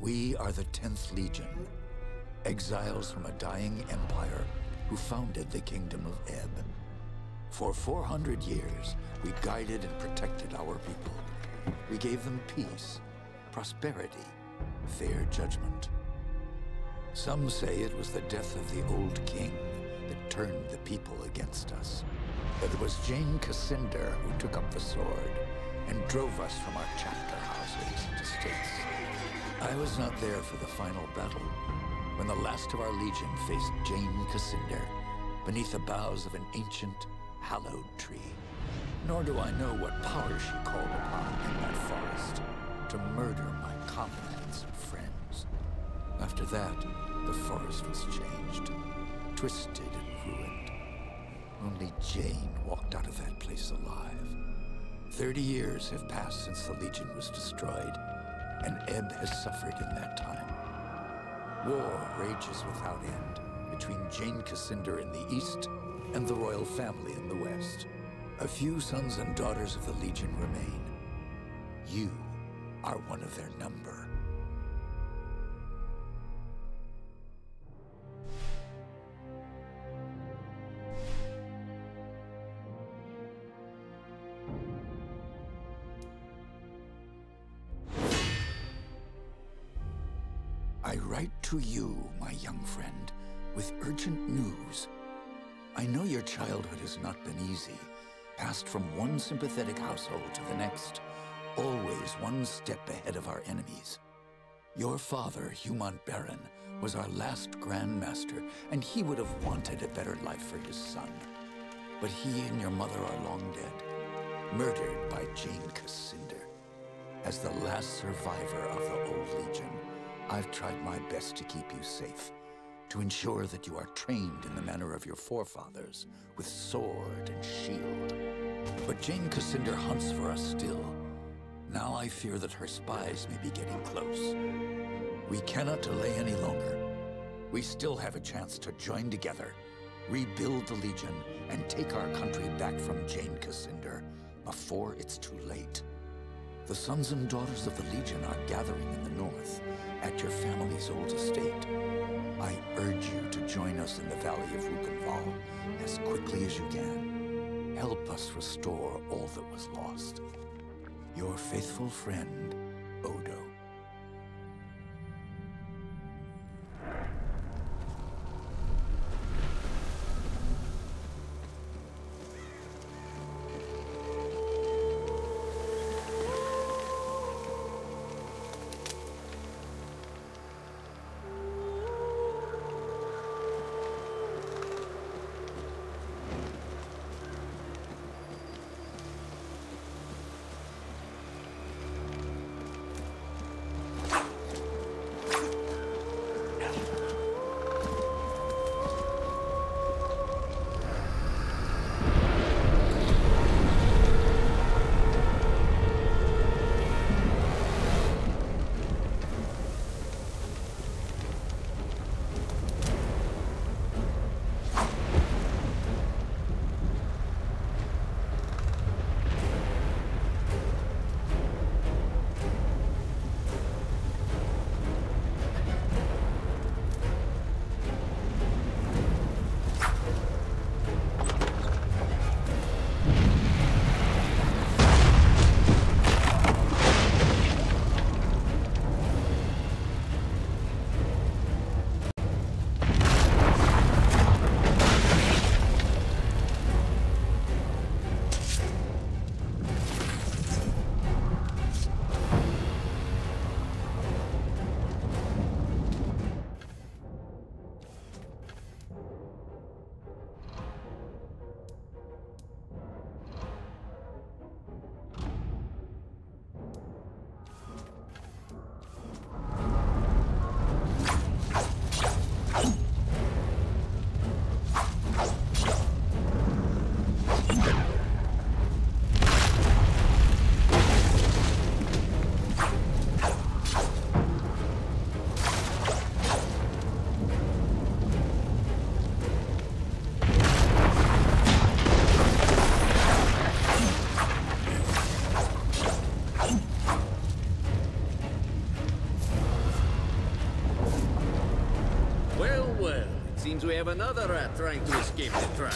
We are the 10th Legion, exiles from a dying empire who founded the Kingdom of Ebb. For 400 years, we guided and protected our people. We gave them peace, prosperity, fair judgment. Some say it was the death of the old king that turned the people against us. But it was Jane Cassinder who took up the sword and drove us from our chapter houses and estates. I was not there for the final battle, when the last of our legion faced Jane Cassinder beneath the boughs of an ancient, hallowed tree. Nor do I know what power she called upon in that forest to murder my comrades and friends. After that, the forest was changed, twisted and ruined. Only Jane walked out of that place alive. 30 years have passed since the Legion was destroyed, and Ebb has suffered in that time. War rages without end between Jane Cassinder in the east and the royal family in the west. A few sons and daughters of the Legion remain. You are one of their number. I write to you, my young friend, with urgent news. I know your childhood has not been easy, passed from one sympathetic household to the next, always one step ahead of our enemies. Your father, Humont Baron, was our last Grand Master, and he would have wanted a better life for his son. But he and your mother are long dead, murdered by Jane Cassinder. As the last survivor of the old Legion, I've tried my best to keep you safe, to ensure that you are trained in the manner of your forefathers, with sword and shield. But Jane Cassinder hunts for us still. Now I fear that her spies may be getting close. We cannot delay any longer. We still have a chance to join together, rebuild the Legion, and take our country back from Jane Cassinder before it's too late. The sons and daughters of the Legion are gathering in the north, at your family's old estate. I urge you to join us in the Valley of Rukenval as quickly as you can. Help us restore all that was lost. Your faithful friend, Odo. seems we have another rat trying to escape the trap.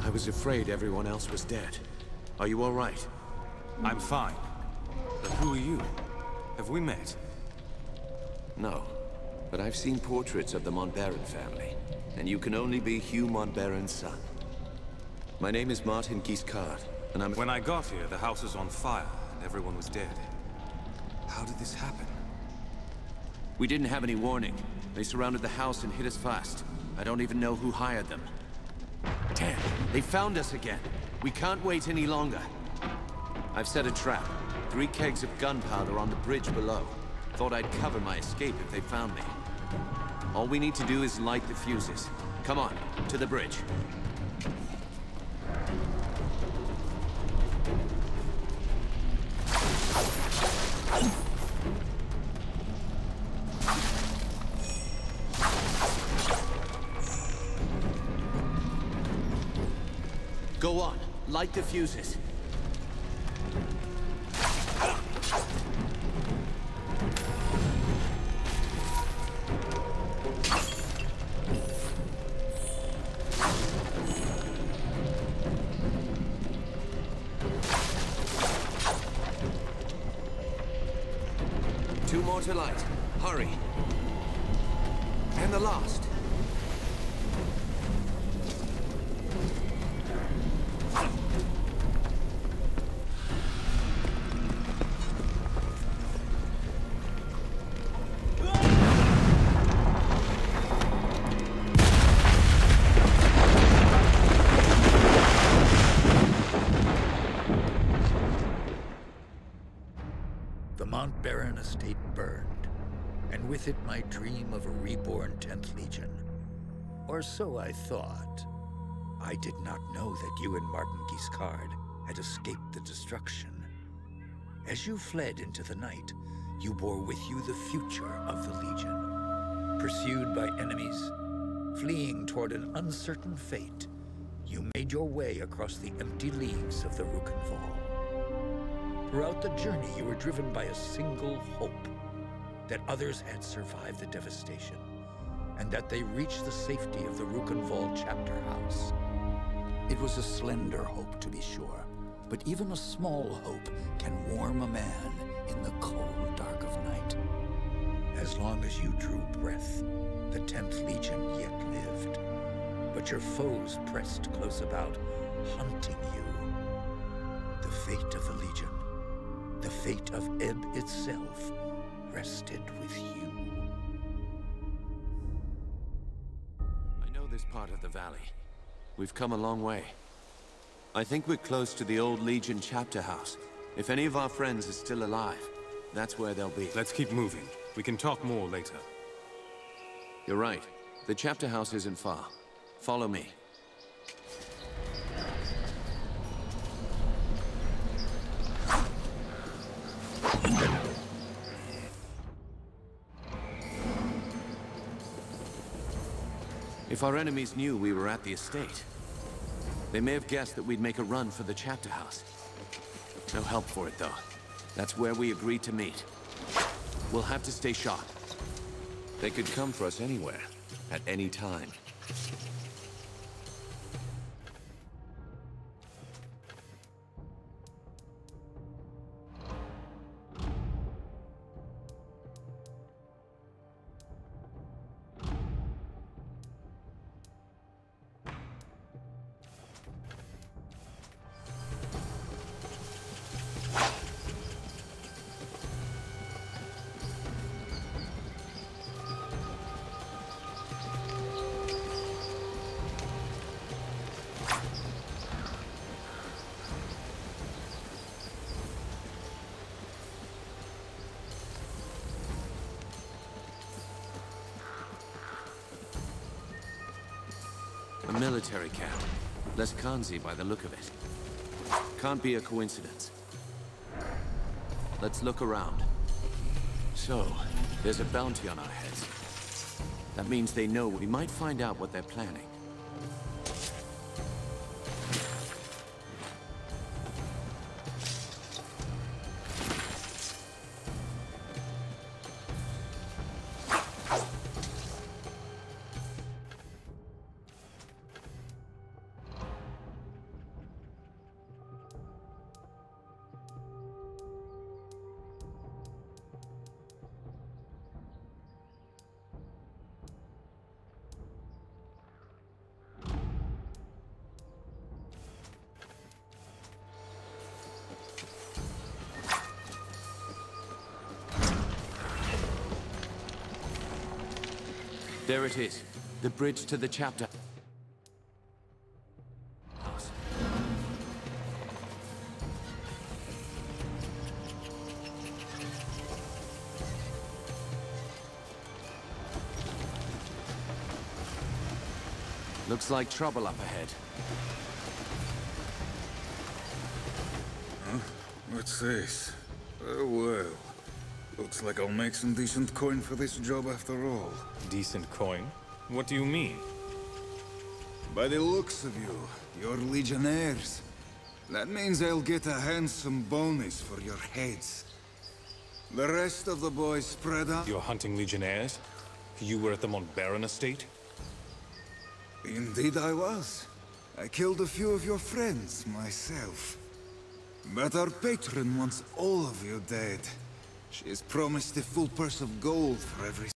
I was afraid everyone else was dead. Are you all right? I'm fine. But who are you? Have we met? No. But I've seen portraits of the Montbaron family. And you can only be Hugh Montbaron's son. My name is Martin Guiscard, and I'm... When I got here, the house was on fire, and everyone was dead. How did this happen? We didn't have any warning. They surrounded the house and hit us fast. I don't even know who hired them. Damn, they found us again. We can't wait any longer. I've set a trap. 3 kegs of gunpowder on the bridge below. Thought I'd cover my escape if they found me. All we need to do is light the fuses. Come on, to the bridge. Go on, light the fuses. Two more to light. Hurry. And the last. The Montbaron estate burned, and with it my dream of a reborn 10th Legion. Or so I thought. I did not know that you and Martin Guiscard had escaped the destruction. As you fled into the night, you bore with you the future of the Legion. Pursued by enemies, fleeing toward an uncertain fate, you made your way across the empty leagues of the Rukenval. Throughout the journey, you were driven by a single hope, that others had survived the devastation, and that they reached the safety of the Rukenval chapter house. It was a slender hope, to be sure, but even a small hope can warm a man in the cold dark of night. As long as you drew breath, the 10th Legion yet lived, but your foes pressed close about, hunting you. The fate of the Legion, the fate of Ebb itself, rested with you. I know this part of the valley. We've come a long way. I think we're close to the old Legion chapter house. If any of our friends are still alive, that's where they'll be. Let's keep moving. We can talk more later. You're right. The chapter house isn't far. Follow me. If our enemies knew we were at the estate, they may have guessed that we'd make a run for the chapter house. No help for it, though. That's where we agreed to meet. We'll have to stay sharp. They could come for us anywhere, at any time. military camp. Less Kanzi by the look of it. Can't be a coincidence. Let's look around. So, there's a bounty on our heads. That means they know we might find out what they're planning. There it is. The bridge to the chapter. Looks like trouble up ahead. Huh? What's this? Oh, well. Looks like I'll make some decent coin for this job after all. Decent coin? What do you mean? By the looks of you, you're legionnaires. That means I'll get a handsome bonus for your heads. The rest of the boys spread out. You're hunting legionnaires? You were at the Montbaron estate? Indeed I was. I killed a few of your friends myself. But our patron wants all of you dead. She has promised a full purse of gold for every